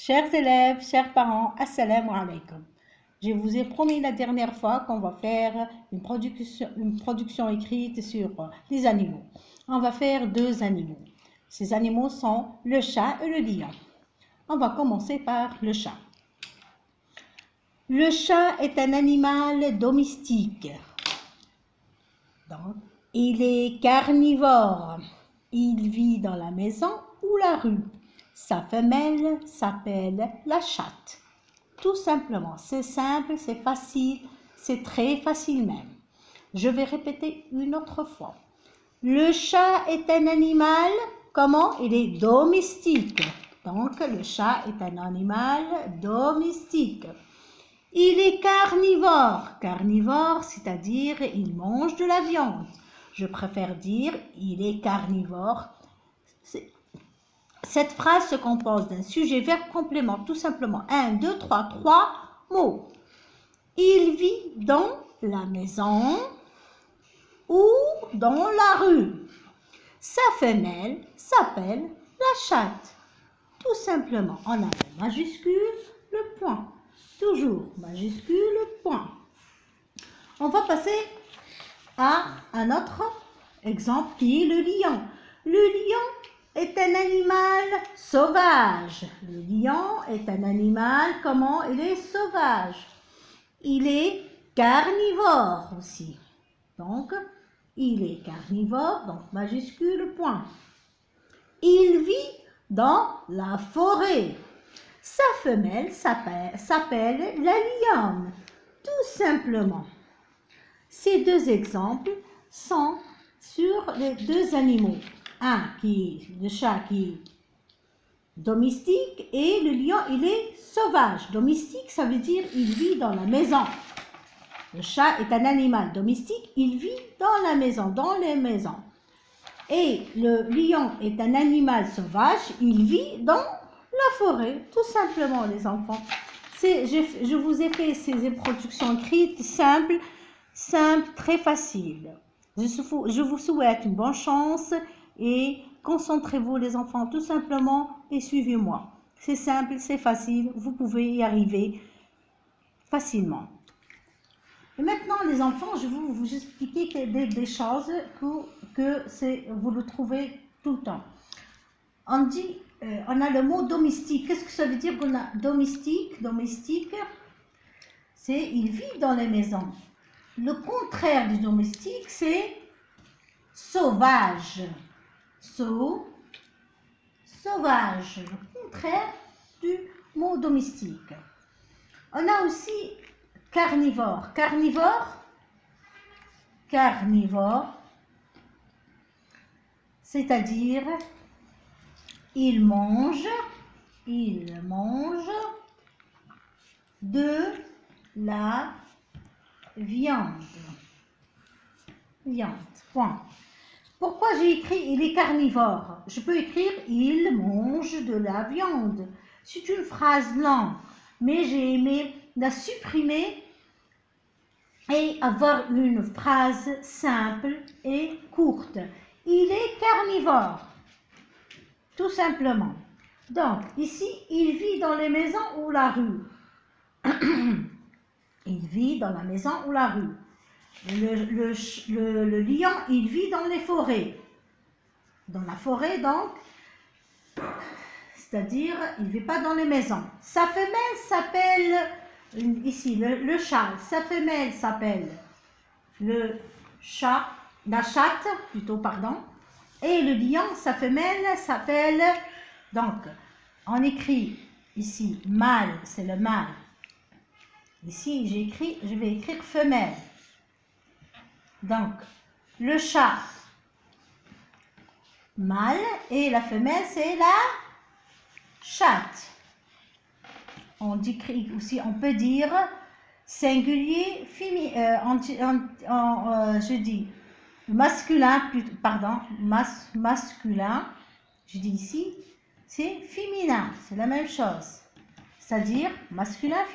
Chers élèves, chers parents, assalamu alaikum. Je vous ai promis la dernière fois qu'on va faire une production écrite sur les animaux. On va faire 2 animaux. Ces animaux sont le chat et le lion. On va commencer par le chat. Le chat est un animal domestique. Donc, il est carnivore. Il vit dans la maison ou la rue. Sa femelle s'appelle la chatte. Tout simplement, c'est simple, c'est facile, c'est très facile même. Je vais répéter une autre fois. Le chat est un animal, comment? Il est domestique. Donc, le chat est un animal domestique. Il est carnivore. Carnivore, c'est-à-dire il mange de la viande. Je préfère dire il est carnivore. Cette phrase se compose d'un sujet, verbe, complément, tout simplement. 1, 2, 3 mots. Il vit dans la maison ou dans la rue. Sa femelle s'appelle la chatte. Tout simplement, on a le majuscule, le point. Toujours majuscule, point. On va passer à un autre exemple qui est le lion. Le lion est un animal sauvage. Le lion est un animal, comment? Il est sauvage. Il est carnivore aussi. Donc, il est carnivore, donc majuscule, point. Il vit dans la forêt. Sa femelle s'appelle la lionne, tout simplement. Ces 2 exemples sont sur les 2 animaux. Le chat qui est domestique et le lion, il est sauvage. Domestique, ça veut dire il vit dans la maison. Le chat est un animal domestique, il vit dans la maison, dans les maisons. Et le lion est un animal sauvage, il vit dans la forêt, tout simplement les enfants. Je vous ai fait ces productions écrites simples, très faciles. Je vous souhaite une bonne chance et concentrez-vous les enfants tout simplement et suivez-moi. C'est simple, c'est facile, vous pouvez y arriver facilement. Et maintenant les enfants, je vais vous expliquer des choses que vous le trouvez tout le temps. On a le mot domestique. Qu'est-ce que ça veut dire qu'on a domestique? Domestique, c'est il vit dans les maisons. Le contraire du domestique, c'est sauvage. Sauvage, le contraire du mot domestique. On a aussi carnivore. Carnivore, c'est-à-dire il mange de la viande. Point. Pourquoi j'ai écrit il est carnivore? Je peux écrire il mange de la viande. C'est une phrase longue, mais j'ai aimé la supprimer et avoir une phrase simple et courte. Il est carnivore. Tout simplement. Donc, ici, il vit dans les maisons ou la rue. Il vit dans la maison ou la rue. Le lion, il vit dans les forêts. Dans la forêt, donc, c'est-à-dire, il ne vit pas dans les maisons. Sa femelle s'appelle, ici, le chat. Sa femelle s'appelle la chatte, plutôt, pardon. Et le lion, sa femelle s'appelle, donc, on écrit ici, mâle, c'est le mâle. Ici, je vais écrire femelle. Donc, le chat, mâle, et la femelle, c'est la chatte. On écrit aussi, on peut dire singulier, je dis masculin, pardon, masculin, je dis ici, c'est féminin, c'est la même chose. C'est-à-dire masculin, féminin.